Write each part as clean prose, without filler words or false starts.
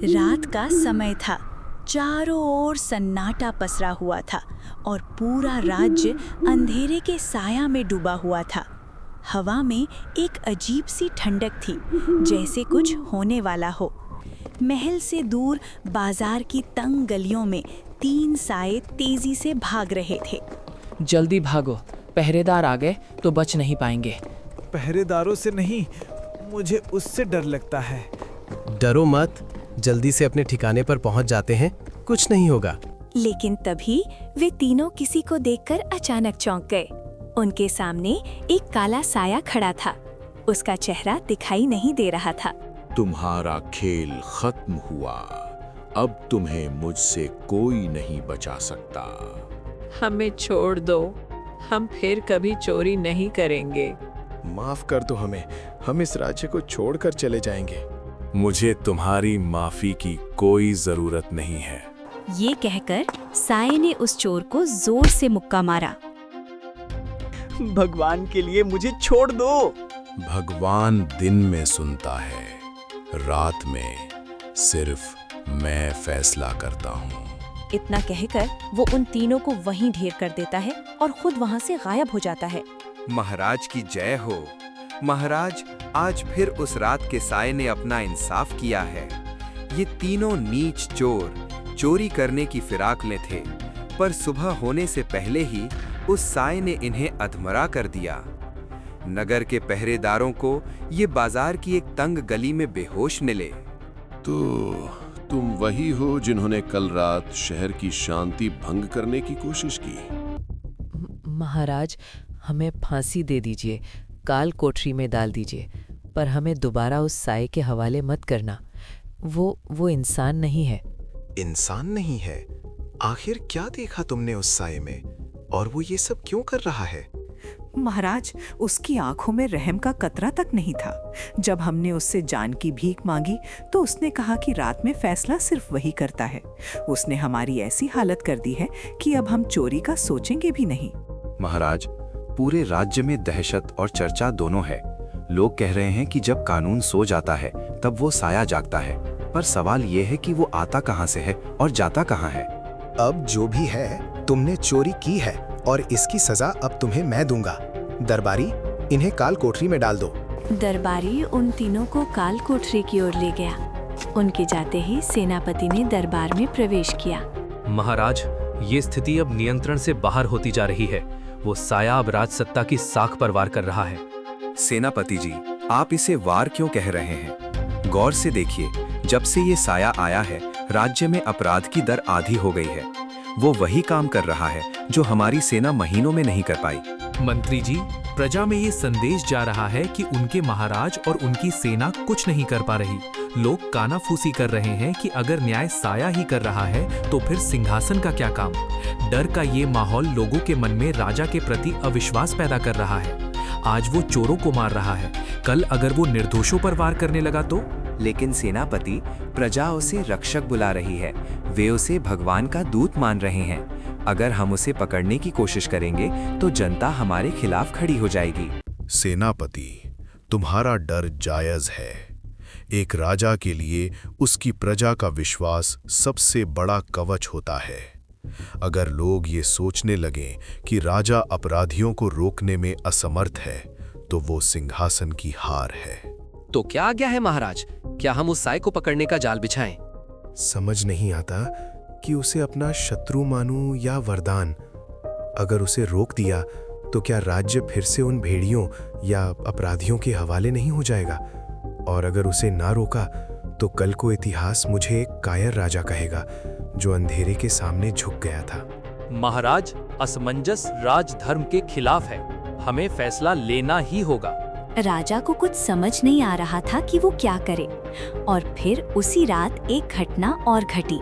रात का समय था। चारों ओर सन्नाटा पसरा हुआ था और पूरा राज्य अंधेरे के साया में डूबा हुआ था। हवा में एक अजीब सी ठंडक थी, जैसे कुछ होने वाला हो। महल से दूर बाजार की तंग गलियों में 3 साए तेजी से भाग रहे थे। जल्दी भागो, पहरेदार आ गए तो बच नहीं पाएंगे। पहरेदारों से नहीं, मुझे उससे डर लगता है। डरो मत, जल्दी से अपने ठिकाने पर पहुंच जाते हैं, कुछ नहीं होगा। लेकिन तभी वे तीनों किसी को देखकर अचानक चौंक गए। उनके सामने एक काला साया खड़ा था। उसका चेहरा दिखाई नहीं दे रहा था। तुम्हारा खेल खत्म हुआ, अब तुम्हें मुझसे कोई नहीं बचा सकता। हमें छोड़ दो, हम फिर कभी चोरी नहीं करेंगे। माफ कर दो हमें, हम इस राज्य को छोड़कर चले जाएंगे। मुझे तुम्हारी माफी की कोई जरूरत नहीं है। ये कहकर साए ने उस चोर को जोर से मुक्का मारा। भगवान के लिए मुझे छोड़ दो। भगवान दिन में सुनता है, रात में सिर्फ मैं फैसला करता हूँ। इतना कहकर वो उन तीनों को वहीं ढेर कर देता है और खुद वहाँ से गायब हो जाता है। महाराज की जय हो। महाराज, आज फिर उस रात के साए ने अपना इंसाफ किया है। ये तीनों नीच चोर चोरी करने की फिराक में थे, पर सुबह होने से पहले ही उस साए ने इन्हें अधमरा कर दिया। नगर के पहरेदारों को ये बाजार की एक तंग गली में बेहोश मिले। तो तुम वही हो जिन्होंने कल रात शहर की शांति भंग करने की कोशिश की? महाराज, हमें फांसी दे दीजिए, काल कोठरी में डाल दीजिए, पर हमें दोबारा उस साए के हवाले मत करना। वो इंसान नहीं है। इंसान नहीं है? आखिर क्या देखा तुमने उस साए में, और वो ये सब क्यों कर रहा है? महाराज, उसकी आंखों में रहम का कतरा तक नहीं था। जब हमने उससे जान की भीख मांगी तो उसने कहा कि रात में फैसला सिर्फ वही करता है। उसने हमारी ऐसी हालत कर दी है कि अब हम चोरी का सोचेंगे भी नहीं। महाराज, पूरे राज्य में दहशत और चर्चा दोनों है। लोग कह रहे हैं कि जब कानून सो जाता है तब वो साया जागता है, पर सवाल ये है कि वो आता कहाँ से है और जाता कहाँ है। अब जो भी है, तुमने चोरी की है और इसकी सजा अब तुम्हें मैं दूंगा। दरबारी, इन्हें काल कोठरी में डाल दो। दरबारी उन तीनों को काल कोठरी की ओर ले गया। उनके जाते ही सेनापति ने दरबार में प्रवेश किया। महाराज, ये स्थिति अब नियंत्रण से बाहर होती जा रही है। वो साया अब राजसत्ता की साख पर वार कर रहा है। सेनापति जी, आप इसे वार क्यों कह रहे हैं? गौर से देखिए, जब से ये साया आया है, राज्य में अपराध की दर आधी हो गई है। वो वही काम कर रहा है जो हमारी सेना महीनों में नहीं कर पाई। मंत्री जी, प्रजा में ये संदेश जा रहा है कि उनके महाराज और उनकी सेना कुछ नहीं कर पा रही। लोग कानाफूसी कर रहे हैं कि अगर न्याय साया ही कर रहा है तो फिर सिंहासन का क्या काम। डर का ये माहौल लोगों के मन में राजा के प्रति अविश्वास पैदा कर रहा है। आज वो चोरों को मार रहा है, कल अगर वो निर्दोषों पर वार करने लगा तो? लेकिन सेनापति, प्रजा उसे रक्षक बुला रही है। वे उसे भगवान का दूत मान रहे हैं। अगर हम उसे पकड़ने की कोशिश करेंगे तो जनता हमारे खिलाफ खड़ी हो जाएगी। सेनापति, तुम्हारा डर जायज है। एक राजा के लिए उसकी प्रजा का विश्वास सबसे बड़ा कवच होता है। अगर लोग ये सोचने लगें कि राजा अपराधियों को रोकने में असमर्थ है, तो वो सिंहासन की हार है। तो क्या आज्ञा है महाराज? क्या हम उस साए को पकड़ने का जाल बिछाएं? समझ नहीं आता कि उसे अपना शत्रु मानूं या वरदान। अगर उसे रोक दिया तो क्या राज्य फिर से उन भेड़ियों या अपराधियों के हवाले नहीं हो जाएगा? और अगर उसे ना रोका तो कल को इतिहास मुझे एक कायर राजा कहेगा जो अंधेरे के सामने झुक गया था। महाराज, असमंजस राजधर्म के खिलाफ है। हमें फैसला लेना ही होगा। राजा को कुछ समझ नहीं आ रहा था कि वो क्या करे। और फिर उसी रात एक घटना और घटी।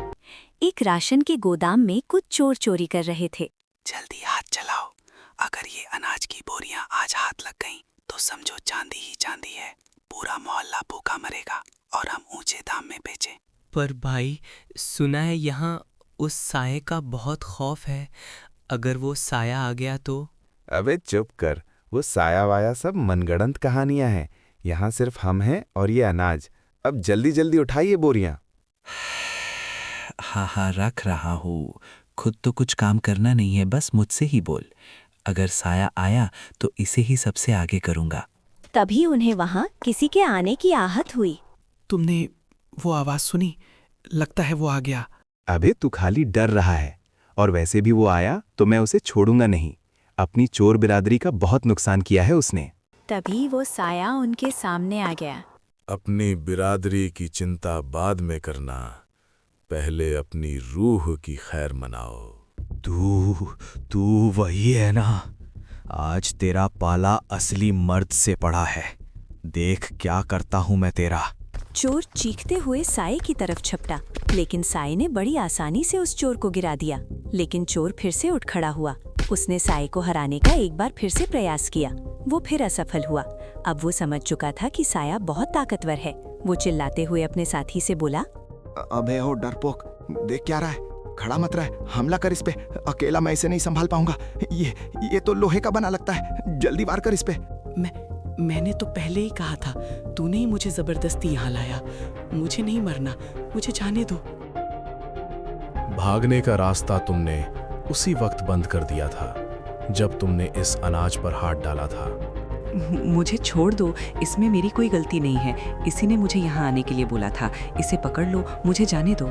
एक राशन के गोदाम में कुछ चोर चोरी कर रहे थे। जल्दी हाथ चलाओ, अगर ये अनाज की बोरियां आज हाथ लग गईं, तो समझो चांदी ही चांदी है। पूरा मोहल्ला भूखा मरेगा और हम ऊंचे दाम में बेचें। पर भाई, सुना है यहाँ उस साये का बहुत खौफ है। अगर वो साया आ गया तो? अबे चुप कर, वो साया वाया सब मनगढ़ंत कहानियां हैं। यहाँ सिर्फ हम हैं और ये अनाज। अब जल्दी जल्दी उठाइए बोरियां। हा रख रहा हूँ। खुद तो कुछ काम करना नहीं है, बस मुझसे ही बोल। अगर साया आया तो इसे ही सबसे आगे करूँगा। तभी उन्हें वहां किसी के आने की आहट हुई। तुमने वो आवाज सुनी? लगता है वो आ गया। अबे तू खाली डर रहा है, और वैसे भी वो आया तो मैं उसे छोड़ूंगा नहीं। अपनी चोर बिरादरी का बहुत नुकसान किया है उसने। तभी वो साया उनके सामने आ गया। अपनी बिरादरी की चिंता बाद में करना, पहले अपनी रूह की खैर मनाओ। तू वही है ना? आज तेरा पाला असली मर्द से पड़ा है। देख क्या करता हूं मैं तेरा। चोर चीखते हुए साये की तरफ झपटा, लेकिन साये ने बड़ी आसानी से उस चोर को गिरा दिया। लेकिन चोर फिर से उठ खड़ा हुआ। उसने साये को हराने का एक बार फिर से प्रयास किया। वो फिर असफल हुआ। अब वो समझ चुका था कि साया बहुत ताकतवर है। वो चिल्लाते हुए अपने साथी से बोला, अबे हो डरपोक, देख क्या रहा है? खड़ा मत रह, हमला कर इस पे। अकेला मैं इसे नहीं संभाल पाऊंगा। ये तो लोहे का बना लगता है। जल्दी वार कर इस पे। मैंने तो पहले ही कहा था, तूने ही मुझे जबरदस्ती यहाँ लाया। मुझे नहीं मरना, मुझे जाने दो। भागने का रास्ता तुमने उसी वक्त बंद कर दिया था जब तुमने इस अनाज पर हाथ डाला था। मुझे छोड़ दो, इसमें मेरी कोई गलती नहीं है। इसी ने मुझे यहाँ आने के लिए बोला था। इसे पकड़ लो, मुझे जाने दो।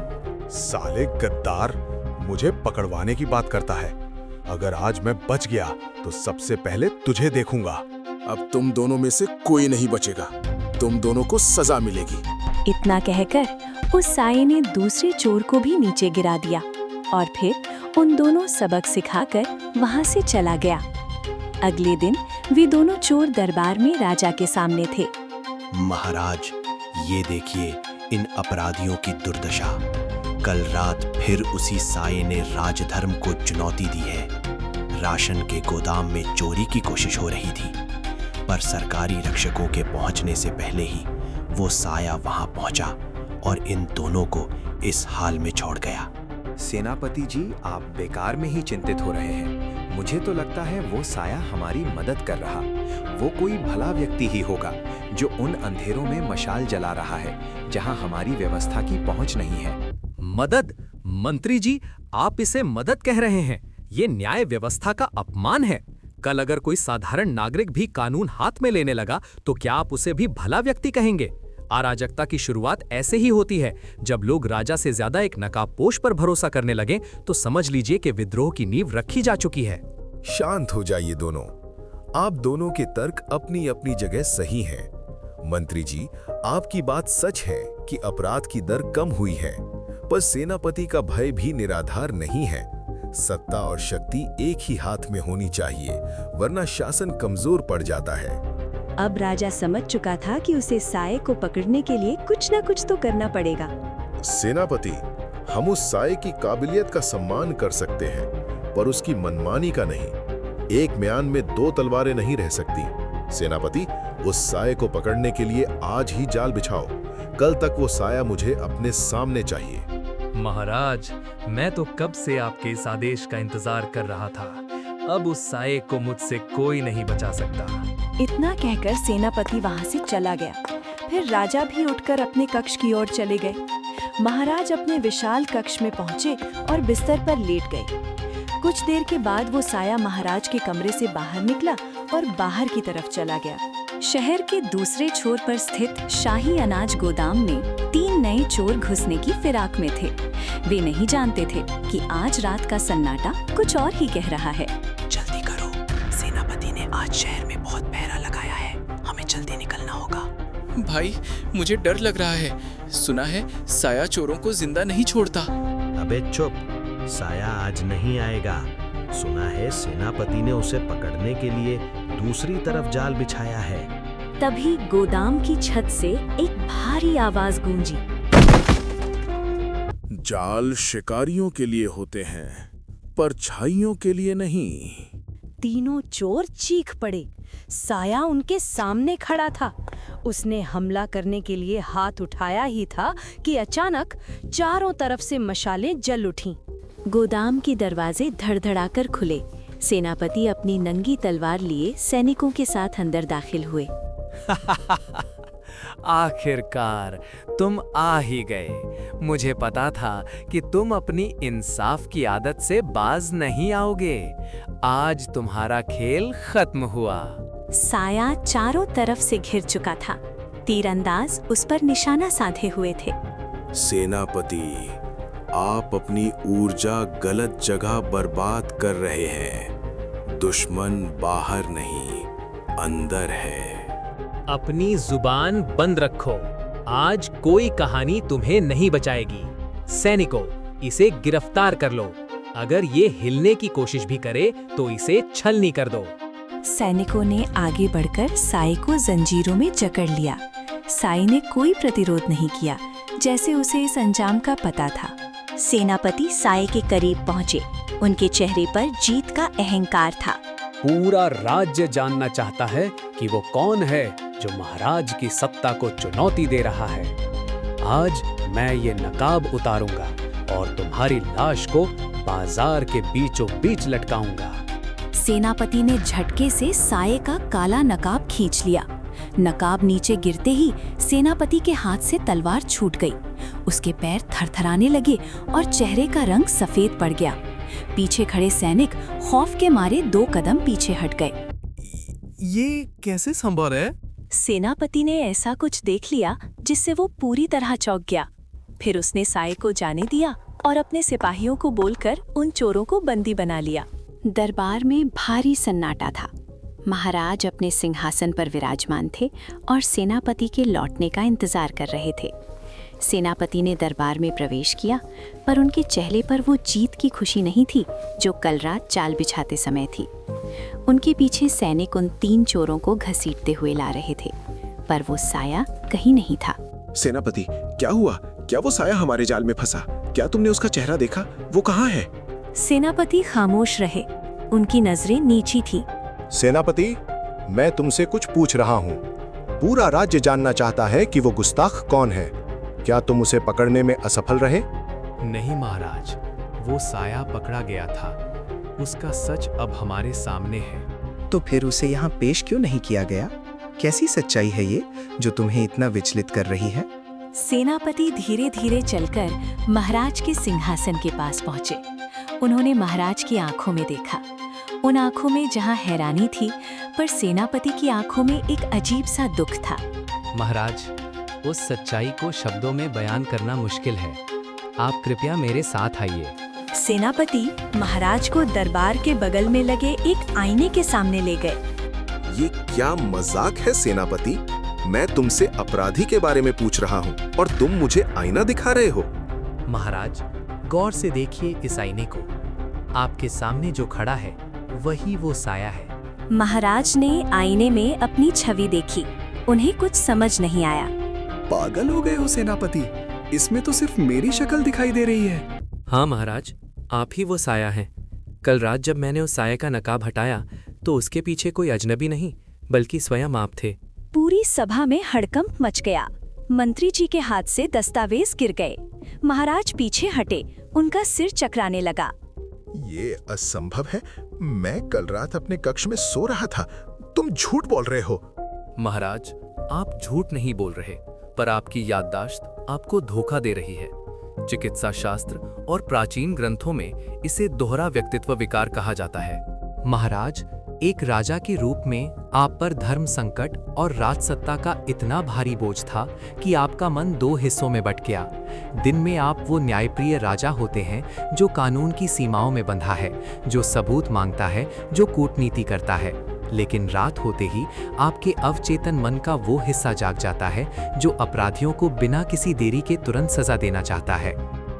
साले गद्दार, मुझे पकड़वाने की बात करता है। अगर आज मैं बच गया तो सबसे पहले तुझे देखूंगा। अब तुम दोनों में से कोई नहीं बचेगा। तुम दोनों को सजा मिलेगी। इतना कहकर उस साये ने दूसरे चोर को भी नीचे गिरा दिया और फिर उन दोनों सबक सिखाकर वहां से चला गया। अगले दिन वे दोनों चोर दरबार में राजा के सामने थे। महाराज, ये देखिए इन अपराधियों की दुर्दशा। कल रात फिर उसी साये ने राजधर्म को चुनौती दी है। राशन के गोदाम में चोरी की कोशिश हो रही थी, पर सरकारी रक्षकों के पहुंचने से पहले ही वो साया वहां पहुंचा और इन दोनों को इस हाल में छोड़ गया। सेनापति जी, आप बेकार में ही चिंतित हो रहे हैं। मुझे तो लगता है वो साया हमारी मदद कर रहा। वो कोई भला व्यक्ति ही होगा जो उन अंधेरों में मशाल जला रहा है जहां हमारी व्यवस्था की पहुंच नहीं है। मदद? मंत्री जी, आप इसे मदद कह रहे हैं? ये न्याय व्यवस्था का अपमान है। कल अगर कोई साधारण नागरिक भी कानून हाथ में लेने लगा तो क्या आप उसे भी भला व्यक्ति कहेंगे? अराजकता की शुरुआत ऐसे ही होती है। जब लोग राजा से ज्यादा एक नकाबपोश पर भरोसा करने लगे तो समझ लीजिए कि विद्रोह की नींव रखी जा चुकी है। शांत हो जाइए दोनों। आप दोनों के तर्क अपनी अपनी जगह सही हैं। मंत्री जी, आपकी बात सच है कि अपराध की दर कम हुई है, पर सेनापति का भय भी निराधार नहीं है। सत्ता और शक्ति एक ही हाथ में होनी चाहिए, वरना शासन कमजोर पड़ जाता है। अब राजा समझ चुका था कि उसे साये को पकड़ने के लिए कुछ न कुछ तो करना पड़ेगा। सेनापति, हम उस साये की काबिलियत का सम्मान कर सकते हैं, पर उसकी मनमानी का नहीं। एक म्यान में दो तलवारें नहीं रह सकती। सेनापति, उस साये को पकड़ने के लिए आज ही जाल बिछाओ। कल तक वो साया मुझे अपने सामने चाहिए। महाराज, मैं तो कब से आपके इस आदेश का इंतजार कर रहा था। अब उस साये को मुझसे कोई नहीं बचा सकता। इतना कहकर सेनापति वहां से चला गया। फिर राजा भी उठकर अपने कक्ष की ओर चले गए। महाराज अपने विशाल कक्ष में पहुंचे और बिस्तर पर लेट गए। कुछ देर के बाद वो साया महाराज के कमरे से बाहर निकला और बाहर की तरफ चला गया। शहर के दूसरे छोर पर स्थित शाही अनाज गोदाम में 3 नए चोर घुसने की फिराक में थे। वे नहीं जानते थे कि आज रात का सन्नाटा कुछ और ही कह रहा है। जल्दी करो, सेनापति ने आज शहर में बहुत पहरा लगाया है। हमें जल्दी निकलना होगा। भाई, मुझे डर लग रहा है। सुना है साया चोरों को जिंदा नहीं छोड़ता। अबे चुप, साया आज नहीं आएगा। सुना है सेनापति ने उसे पकड़ने के लिए दूसरी तरफ जाल बिछाया है। तभी गोदाम की छत से एक भारी आवाज गूंजी। जाल शिकारियों के लिए होते हैं, परछाइयों के लिए नहीं। तीनों चोर चीख पड़े। साया उनके सामने खड़ा था। उसने हमला करने के लिए हाथ उठाया ही था कि अचानक चारों तरफ से मशालें जल उठीं। गोदाम के दरवाजे धड़धड़ाकर खुले। सेनापति अपनी नंगी तलवार लिए सैनिकों के साथ अंदर दाखिल हुए। आखिरकार तुम आ ही गए। मुझे पता था कि तुम अपनी इंसाफ की आदत से बाज नहीं आओगे। आज तुम्हारा खेल खत्म हुआ। साया चारों तरफ से घिर चुका था। तीरंदाज उस पर निशाना साधे हुए थे। सेनापति, आप अपनी ऊर्जा गलत जगह बर्बाद कर रहे हैं। दुश्मन बाहर नहीं, अंदर है। अपनी जुबान बंद रखो। आज कोई कहानी तुम्हें नहीं बचाएगी। सैनिकों, इसे गिरफ्तार कर लो। अगर ये हिलने की कोशिश भी करे तो इसे छलनी कर दो। सैनिकों ने आगे बढ़कर साई को जंजीरों में जकड़ लिया। साई ने कोई प्रतिरोध नहीं किया, जैसे उसे इस अंजाम का पता था। सेनापति साई के करीब पहुंचे। उनके चेहरे पर जीत का अहंकार था। पूरा राज्य जानना चाहता है कि वो कौन है जो महाराज की सत्ता को चुनौती दे रहा है। आज मैं ये नकाब उतारूंगा और तुम्हारी लाश को बाजार के बीचों बीच लटकाऊंगा। सेनापति ने झटके से साये का काला नकाब खींच लिया। नकाब नीचे गिरते ही सेनापति के हाथ से तलवार छूट गई। उसके पैर थरथराने लगे और चेहरे का रंग सफेद पड़ गया। पीछे खड़े सैनिक खौफ के मारे 2 कदम पीछे हट गए। ये कैसे संभव है? सेनापति ने ऐसा कुछ देख लिया जिससे वो पूरी तरह चौंक गया। फिर उसने साये को जाने दिया और अपने सिपाहियों को बोलकर उन चोरों को बंदी बना लिया। दरबार में भारी सन्नाटा था। महाराज अपने सिंहासन पर विराजमान थे और सेनापति के लौटने का इंतजार कर रहे थे। सेनापति ने दरबार में प्रवेश किया, पर उनके चेहरे पर वो जीत की खुशी नहीं थी जो कल रात चाल बिछाते समय थी। उनके पीछे सैनिक उन 3 चोरों को घसीटते हुए ला रहे थे, पर वो साया कहीं नहीं था। सेनापति, क्या हुआ? क्या वो साया हमारे जाल में फंसा? क्या तुमने उसका चेहरा देखा? वो कहाँ है? सेनापति खामोश रहे। उनकी नजरें नीची थी। सेनापति, मैं तुमसे कुछ पूछ रहा हूँ। पूरा राज्य जानना चाहता है कि वो गुस्ताख कौन है। क्या तुम उसे पकड़ने में असफल रहे? नहीं महाराज, वो साया पकड़ा गया था। उसका सच अब हमारे सामने है। तो फिर उसे यहाँ पेश क्यों नहीं किया गया? कैसी सच्चाई है ये जो तुम्हें इतना विचलित कर रही है? सेनापति धीरे धीरे चलकर महाराज के सिंहासन के पास पहुंचे। उन्होंने महाराज की आंखों में देखा। उन आंखों में जहां हैरानी थी, पर सेनापति की आंखों में एक अजीब सा दुख था। महाराज, उस सच्चाई को शब्दों में बयान करना मुश्किल है। आप कृपया मेरे साथ आइए। सेनापति महाराज को दरबार के बगल में लगे एक आईने के सामने ले गए। ये क्या मजाक है सेनापति? मैं तुमसे अपराधी के बारे में पूछ रहा हूँ और तुम मुझे आईना दिखा रहे हो। महाराज, गौर से देखिए इस आईने को। आपके सामने जो खड़ा है वही वो साया है। महाराज ने आईने में अपनी छवि देखी। उन्हें कुछ समझ नहीं आया। पागल हो गए हो सेनापति? इसमें तो सिर्फ मेरी शक्ल दिखाई दे रही है। हाँ महाराज, आप ही वो साया हैं। कल रात जब मैंने उस साया का नकाब हटाया तो उसके पीछे कोई अजनबी नहीं बल्कि स्वयं आप थे। पूरी सभा में हड़कंप मच गया। मंत्री जी के हाथ से दस्तावेज गिर गए। महाराज पीछे हटे। उनका सिर चकराने लगा। ये असंभव है। मैं कल रात अपने कक्ष में सो रहा था। तुम झूठ बोल रहे हो। महाराज, आप झूठ नहीं बोल रहे, पर आपकी याददाश्त आपको धोखा दे रही है। चिकित्सा शास्त्र और प्राचीन ग्रंथों में इसे दोहरा व्यक्तित्व विकार कहा जाता है। महाराज, एक राजा के रूप में आप पर धर्म संकट और राजसत्ता का इतना भारी बोझ था कि आपका मन 2 हिस्सों में बट गया। दिन में आप वो न्यायप्रिय राजा होते हैं जो कानून की सीमाओं में बंधा है, जो सबूत मांगता है, जो कूटनीति करता है। लेकिन रात होते ही आपके अवचेतन मन का वो हिस्सा जाग जाता है जो अपराधियों को बिना किसी देरी के तुरंत सजा देना चाहता है।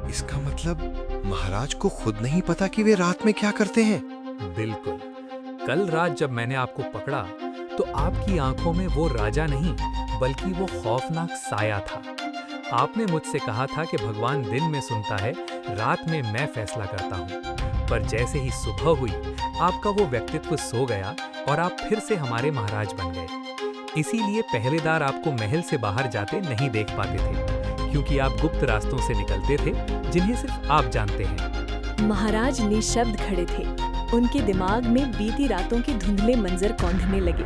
इसका मतलब महाराज को खुद नहीं पता कि वे रात में क्या करते हैं? बिल्कुल। कल रात जब मैंने आपको पकड़ा तो आपकी आंखों में वो राजा नहीं बल्कि वो खौफनाक साया था। आपने मुझसे कहा था कि भगवान दिन में सुनता है, रात में मैं फैसला करता हूँ। पर जैसे ही सुबह हुई, आपका वो व्यक्तित्व सो गया और आप फिर से हमारे महाराज बन गए। इसीलिए पहरेदार आपको महल से बाहर जाते नहीं देख पाते थे, क्योंकि आप गुप्त रास्तों से निकलते थे जिन्हें सिर्फ आप जानते हैं। महाराज निशब्द खड़े थे। उनके दिमाग में बीती रातों के धुंधले मंजर कौंधने लगे।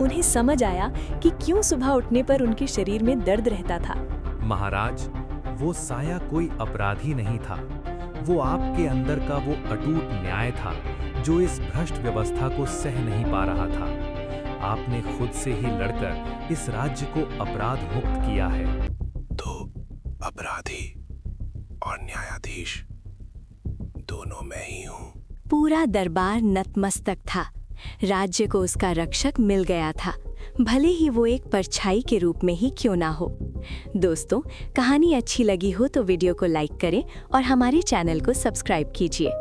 उन्हें समझ आया कि क्यों सुबह उठने पर उनके शरीर में दर्द रहता था। महाराज, वो साया कोई अपराधी नहीं था। वो आपके अंदर का वो अटूट न्याय था जो इस भ्रष्ट व्यवस्था को सह नहीं पा रहा था। आपने खुद से ही लड़कर इस राज्य को अपराध मुक्त किया है। तो अपराधी और न्यायाधीश दोनों मैं ही हूँ। पूरा दरबार नतमस्तक था। राज्य को उसका रक्षक मिल गया था, भले ही वो एक परछाई के रूप में ही क्यों ना हो। दोस्तों, कहानी अच्छी लगी हो तो वीडियो को लाइक करें और हमारे चैनल को सब्सक्राइब कीजिए।